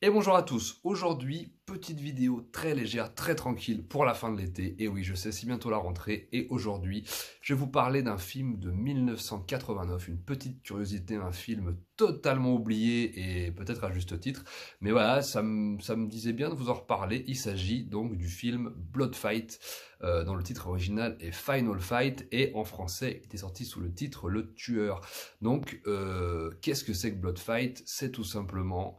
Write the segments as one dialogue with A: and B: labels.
A: Et bonjour à tous, aujourd'hui, petite vidéo très légère, très tranquille pour la fin de l'été. Et oui, je sais, c'est bientôt la rentrée. Et aujourd'hui, je vais vous parler d'un film de 1989, une petite curiosité, un film totalement oublié et peut-être à juste titre. Mais voilà, ça me disait bien de vous en reparler. Il s'agit donc du film Blood Fight, dont le titre original est Final Fight. Et en français, il était sorti sous le titre Le Tueur. Donc, qu'est-ce que c'est que Blood Fight? C'est tout simplement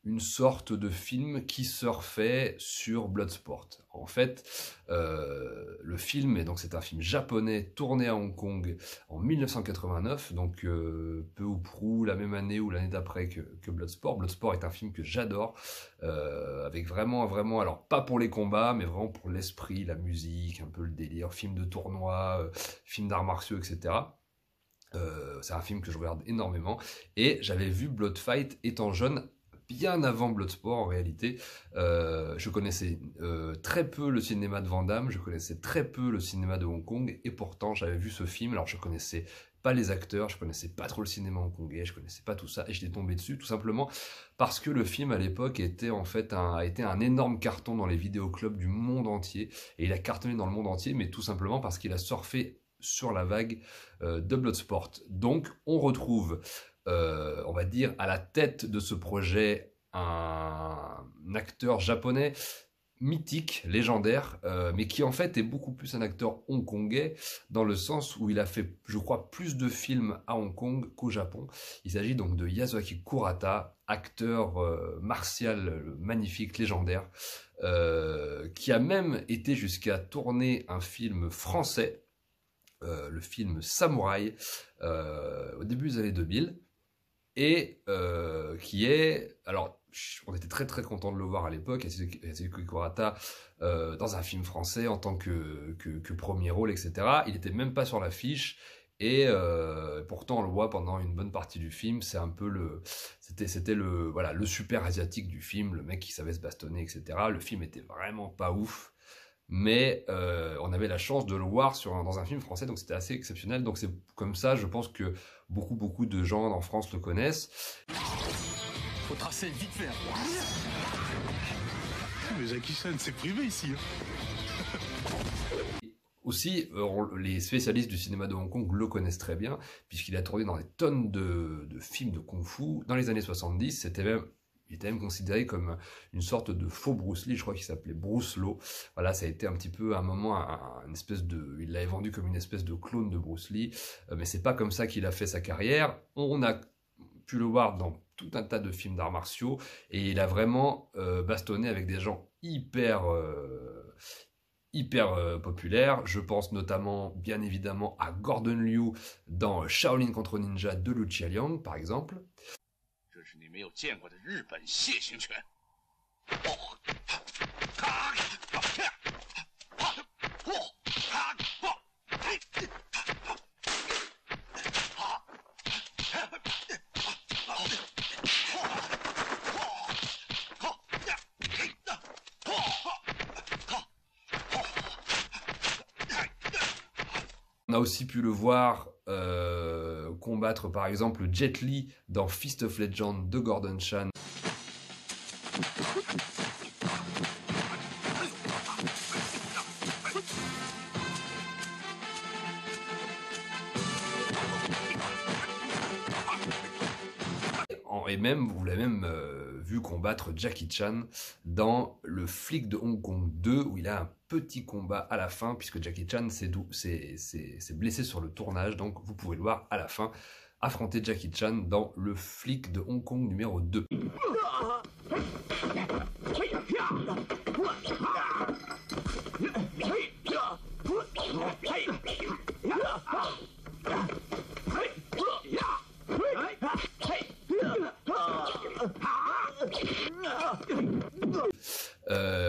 A: une sorte de film qui surfait sur Bloodsport. En fait, le film, et donc c'est un film japonais tourné à Hong Kong en 1989, donc peu ou prou la même année ou l'année d'après que Bloodsport. Bloodsport est un film que j'adore, avec vraiment, alors pas pour les combats, mais vraiment pour l'esprit, la musique, un peu le délire, film de tournoi, film d'arts martiaux, etc. C'est un film que je regarde énormément, et j'avais vu Blood Fight étant jeune, bien avant Bloodsport en réalité. Je connaissais très peu le cinéma de Van Damme, je connaissais très peu le cinéma de Hong Kong, et pourtant j'avais vu ce film. Alors je connaissais pas les acteurs, je connaissais pas trop le cinéma hongkongais, je connaissais pas tout ça, et j'étais tombé dessus tout simplement parce que le film à l'époque était en fait a été un énorme carton dans les vidéoclubs du monde entier, et il a cartonné dans le monde entier, mais tout simplement parce qu'il a surfé sur la vague de Bloodsport. Donc on retrouve, on va dire, à la tête de ce projet un acteur japonais mythique, légendaire, mais qui en fait est beaucoup plus un acteur hongkongais, dans le sens où il a fait, je crois, plus de films à Hong Kong qu'au Japon. Il s'agit donc de Yasuaki Kurata, acteur martial magnifique, légendaire, qui a même été jusqu'à tourner un film français, le film Samouraï, au début des années 2000, et qui est... Alors, on était très très content de le voir à l'époque, Yasuaki Kurata, dans un film français en tant que premier rôle, etc. Il n'était même pas sur l'affiche, et pourtant on le voit pendant une bonne partie du film. C'est un peu c'était le super asiatique du film, le mec qui savait se bastonner, etc. Le film était vraiment pas ouf, mais on avait la chance de le voir dans un film français, donc c'était assez exceptionnel. Donc c'est comme ça, je pense que beaucoup de gens en France le connaissent.
B: Faut tracer vite fait. Mais Jackie Chan, c'est privé ici.
A: Aussi, les spécialistes du cinéma de Hong Kong le connaissent très bien, puisqu'il a tourné dans des tonnes de films de kung-fu. Dans les années 70, il était même considéré comme une sorte de faux Bruce Lee, je crois qu'il s'appelait Bruce Lo. Voilà, ça a été un petit peu à un moment une espèce il l'avait vendu comme une espèce de clone de Bruce Lee, mais c'est pas comme ça qu'il a fait sa carrière. On a pu le voir dans tout un tas de films d'arts martiaux, et il a vraiment bastonné avec des gens hyper populaires. Je pense notamment, bien évidemment, à Gordon Liu dans Shaolin contre Ninja de Lucia Liang, par exemple.
C: 这是你没有见过的日本楔形拳。
A: On a aussi pu le voir combattre par exemple Jet Li dans Fist of Legend de Gordon Chan. Et même, vous l'avez même vu combattre Jackie Chan dans Le Flic de Hong Kong 2, où il a un petit combat à la fin, puisque Jackie Chan s'est blessé sur le tournage, donc vous pouvez le voir à la fin affronter Jackie Chan dans Le Flic de Hong Kong numéro 2.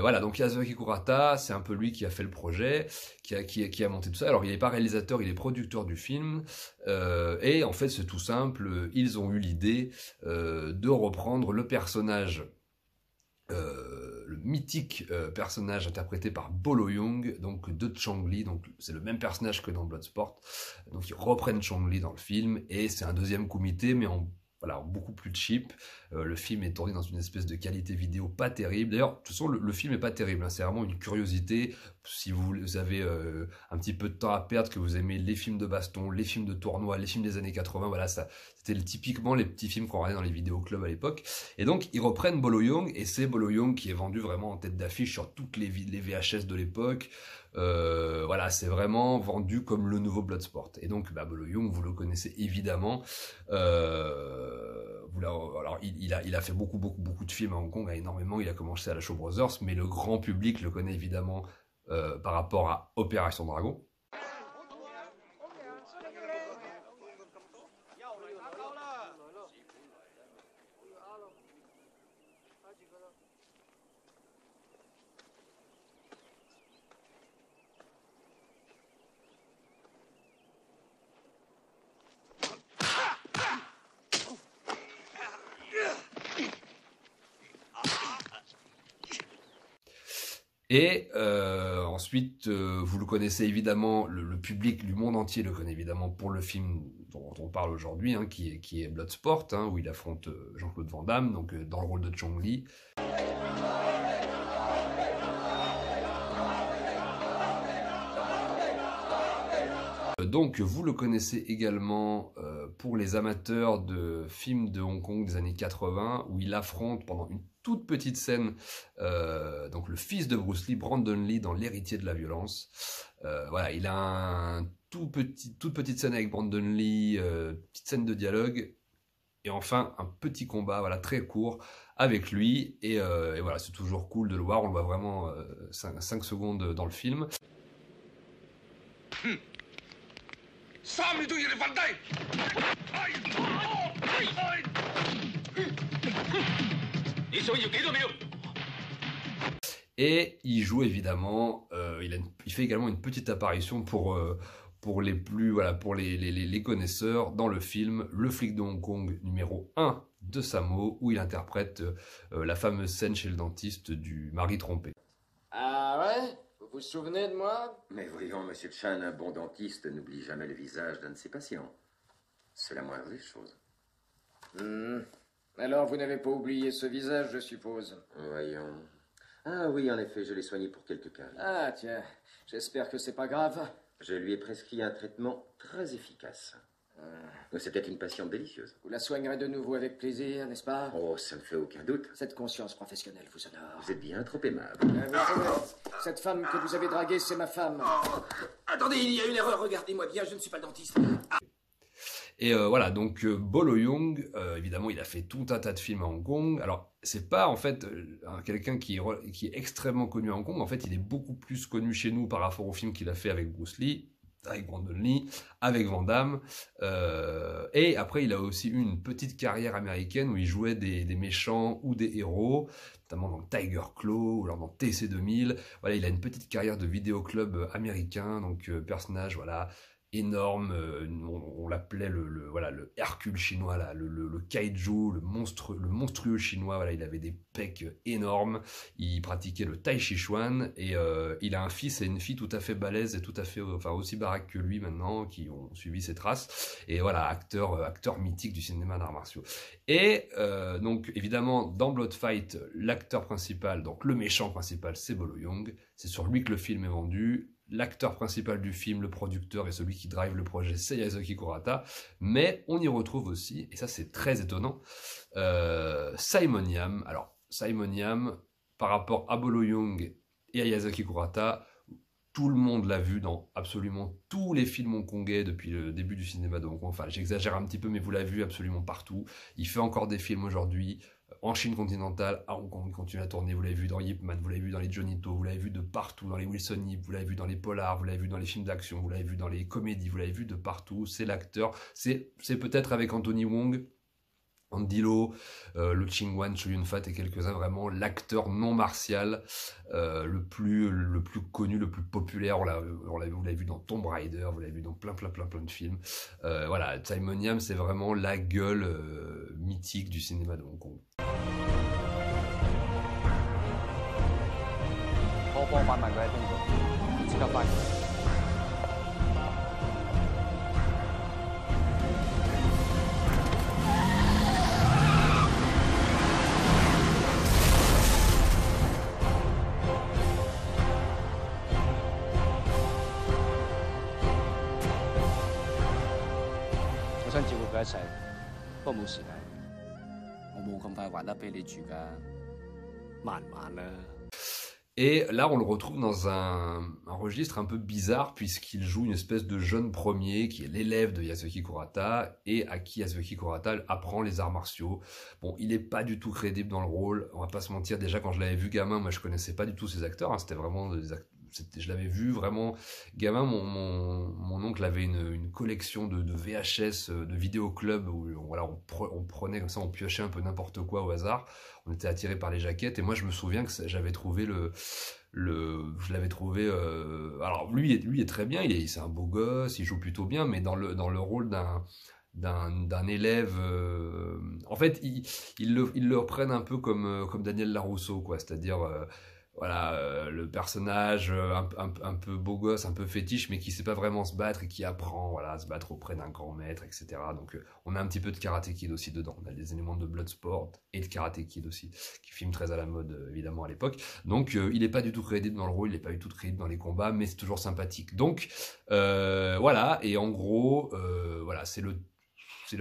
A: Voilà, donc Yasuaki Kurata, c'est un peu lui qui a fait le projet, qui a monté tout ça. Alors il n'est pas réalisateur, il est producteur du film, et en fait c'est tout simple, ils ont eu l'idée de reprendre le personnage, le mythique personnage interprété par Bolo Yeung, donc de Chong Li. Donc c'est le même personnage que dans Bloodsport, donc ils reprennent Chong Li dans le film, et c'est un deuxième comité, mais en voilà, beaucoup plus cheap. Le film est tourné dans une espèce de qualité vidéo pas terrible. D'ailleurs, de toute façon, le film est pas terrible, hein, c'est vraiment une curiosité. Si vous avez un petit peu de temps à perdre, que vous aimez les films de baston, les films de tournoi, les films des années 80, voilà, ça, c'était typiquement les petits films qu'on regardait dans les vidéoclubs à l'époque. Et donc, ils reprennent Bolo Yeung, et c'est Bolo Yeung qui est vendu vraiment en tête d'affiche sur toutes les VHS de l'époque. Voilà, c'est vraiment vendu comme le nouveau Bloodsport. Et donc, Bolo Yeung, vous le connaissez évidemment. Alors, il a fait beaucoup de films à Hong Kong, énormément. Il a commencé à la Shaw Brothers, mais le grand public le connaît évidemment par rapport à Opération Dragon. Et ensuite, vous le connaissez évidemment, le public du monde entier le connaît évidemment pour le film dont on parle aujourd'hui, hein, qui est Bloodsport, hein, où il affronte Jean-Claude Van Damme, donc dans le rôle de Chong Li. Donc vous le connaissez également pour les amateurs de films de Hong Kong des années 80, où il affronte pendant une toute petite scène donc le fils de Bruce Lee, Brandon Lee, dans L'héritier de la violence. Voilà, il a toute petite scène avec Brandon Lee, petite scène de dialogue, et enfin un petit combat, voilà, très court avec lui, et voilà, c'est toujours cool de le voir. On le voit vraiment 5 secondes dans le film.
C: 3秒都要你瞓低。你想要幾多秒？
A: Et il joue évidemment, il fait également une petite apparition pour les connaisseurs dans le film Le flic de Hong Kong numéro 1 de Sammo, où il interprète la fameuse scène chez le dentiste du mari trompé.
D: Ah ouais? Vous vous souvenez de moi?
E: Mais voyons, monsieur Chan, un bon dentiste n'oublie jamais le visage d'un de ses patients. C'est la moindre des choses.
D: Alors vous n'avez pas oublié ce visage, je suppose.
E: Voyons. Ah oui, en effet, je l'ai soigné pour quelques cas.
D: Ah tiens, j'espère que c'est pas grave.
E: Je lui ai prescrit un traitement très efficace. C'était une patiente délicieuse.
D: Vous la soignerez de nouveau avec plaisir, n'est-ce pas?
E: Oh, ça ne fait aucun doute.
D: Cette conscience professionnelle vous honore.
E: Vous êtes bien trop aimable.
D: Vous savez, cette femme que vous avez draguée, c'est ma femme.
F: Attendez, il y a une erreur, regardez-moi bien, je ne suis pas le dentiste.
A: Et voilà, donc Bolo Yeung, évidemment, il a fait tout un tas de films à Hong Kong. Alors, c'est pas en fait quelqu'un qui est extrêmement connu à Hong Kong. En fait, il est beaucoup plus connu chez nous par rapport au film qu'il a fait avec Bruce Lee, avec Brandon Lee, avec Van Damme. Et après, il a aussi eu une petite carrière américaine où il jouait des méchants ou des héros, notamment dans Tiger Claw ou alors dans TC2000. Voilà, il a une petite carrière de vidéoclub américain, donc personnage, voilà, énorme, on l'appelait le Hercule chinois, là, le kaiju, le monstrueux chinois. Voilà, il avait des pecs énormes, il pratiquait le tai chi chuan, et il a un fils et une fille tout à fait balèzes et tout à fait, enfin aussi baraques que lui maintenant, qui ont suivi ses traces, et voilà, acteur mythique du cinéma d'arts martiaux. Et donc évidemment dans Blood Fight, l'acteur principal, donc le méchant principal, c'est Bolo Yeung, c'est sur lui que le film est vendu. L'acteur principal du film, le producteur et celui qui drive le projet, c'est Yasuaki Kurata. Mais on y retrouve aussi, et ça c'est très étonnant, Simon Yam. Alors, Simon Yam, par rapport à Bolo Yeung et à Yasuaki Kurata, tout le monde l'a vu dans absolument tous les films hongkongais depuis le début du cinéma de Hong Kong. Enfin, j'exagère un petit peu, mais vous l'avez vu absolument partout. Il fait encore des films aujourd'hui. En Chine continentale, à Hong Kong, il continue à tourner. Vous l'avez vu dans Ip Man, vous l'avez vu dans les Johnny To, vous l'avez vu de partout, dans les Wilson Yip, vous l'avez vu dans les polars, vous l'avez vu dans les films d'action, vous l'avez vu dans les comédies, vous l'avez vu de partout. C'est l'acteur. C'est peut-être avec Anthony Wong, Andy Lau, Lu Ching-wan, Chow Yun-fat et quelques-uns, vraiment l'acteur non martial le plus connu, le plus populaire. Vous l'avez vu dans Tomb Raider, vous l'avez vu dans plein de films. Voilà, Simon Yam, c'est vraiment la gueule mythique du cinéma de Hong Kong.
G: 我幫擺埋佢喺邊度，即刻翻嚟。佢一齊，不過冇時間。我冇咁快還得俾你住㗎，慢慢啦。
A: Et là, on le retrouve dans un registre un peu bizarre puisqu'il joue une espèce de jeune premier qui est l'élève de Yasuaki Kurata et à qui Yasuaki Kurata apprend les arts martiaux. Bon, il est pas du tout crédible dans le rôle, on va pas se mentir. Déjà, quand je l'avais vu gamin, moi je connaissais pas du tout ces acteurs, hein. C'était vraiment des acteurs. Je l'avais vu vraiment gamin. Mon oncle avait une collection de VHS, de vidéoclubs où voilà, on prenait comme ça, on piochait un peu n'importe quoi au hasard. On était attiré par les jaquettes et moi je me souviens que j'avais trouvé je l'avais trouvé. Alors lui est très bien, c'est un beau gosse, il joue plutôt bien, mais dans le rôle d'un élève, en fait ils le reprennent un peu comme Daniel Larousseau, quoi, c'est-à-dire voilà, le personnage un peu beau gosse, un peu fétiche, mais qui sait pas vraiment se battre et qui apprend, voilà, à se battre auprès d'un grand maître, etc. Donc on a un petit peu de Karate Kid aussi dedans. On a des éléments de Bloodsport et de Karate Kid aussi, qui filment très à la mode évidemment à l'époque. Donc il est pas du tout crédible dans le rôle, il est pas du tout crédible dans les combats, mais c'est toujours sympathique. Donc voilà, et en gros, voilà, c'est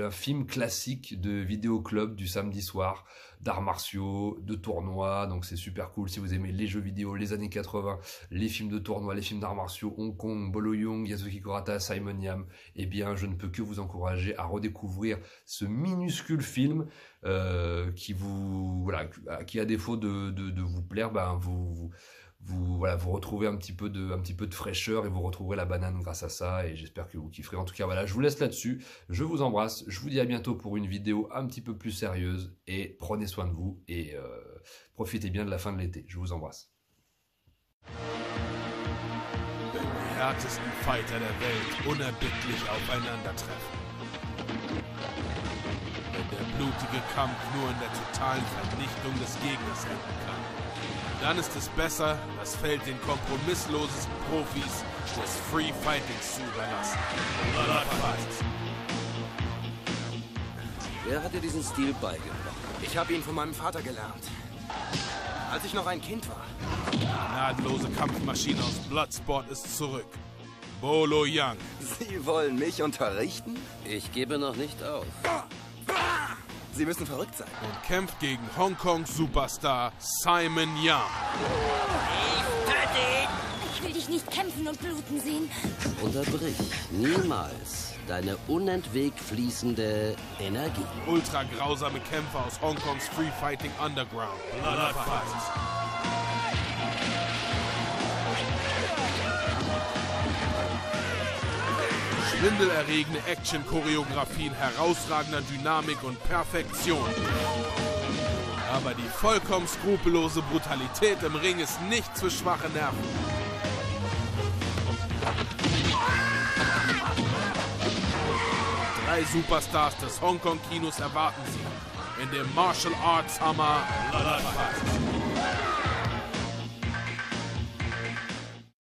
A: un film classique de vidéoclub du samedi soir, d'arts martiaux, de tournois, donc c'est super cool si vous aimez les jeux vidéo, les années 80, les films de tournois, les films d'arts martiaux, Hong Kong, Bolo Yeung, Yasuaki Kurata, Simon Yam, eh bien je ne peux que vous encourager à redécouvrir ce minuscule film qui qui à défaut de vous plaire, ben vous retrouvez un petit peu de fraîcheur et vous retrouverez la banane grâce à ça, et j'espère que vous kifferez. En tout cas voilà, je vous laisse là-dessus, je vous embrasse, je vous dis à bientôt pour une vidéo un petit peu plus sérieuse et prenez soin de vous et profitez bien de la fin de l'été. Je vous embrasse.
H: Wenn die härtesten Fighter der Welt unerbittlich aufeinandertreffen. Wenn der blutige Kampf nur in der totalen Vernichtung des Gegners enden kann. Dann ist es besser, das Feld den kompromisslosesten Profis des Free Fightings zu überlassen. Bloodfight.
F: Wer hat dir diesen Stil beigebracht? Ich habe ihn von meinem Vater gelernt. Als ich noch ein Kind war.
H: Die gnadenlose Kampfmaschine aus Bloodsport ist zurück. Bolo Yeung.
F: Sie wollen mich unterrichten? Ich gebe noch nicht auf. Sie müssen verrückt sein.
H: Und kämpft gegen Hongkong-Superstar Simon Yam.
I: Ich will dich nicht kämpfen und bluten sehen.
J: Unterbrich niemals deine unentwegt fließende Energie.
H: Ultra grausame Kämpfer aus Hongkongs Free Fighting Underground. Bloodfight. Schwindelerregende Action-Choreografien herausragender Dynamik und Perfektion. Aber die vollkommen skrupellose Brutalität im Ring ist nichts für schwache Nerven. Drei Superstars des Hongkong-Kinos erwarten Sie in dem Martial Arts Hammer Bloodfight.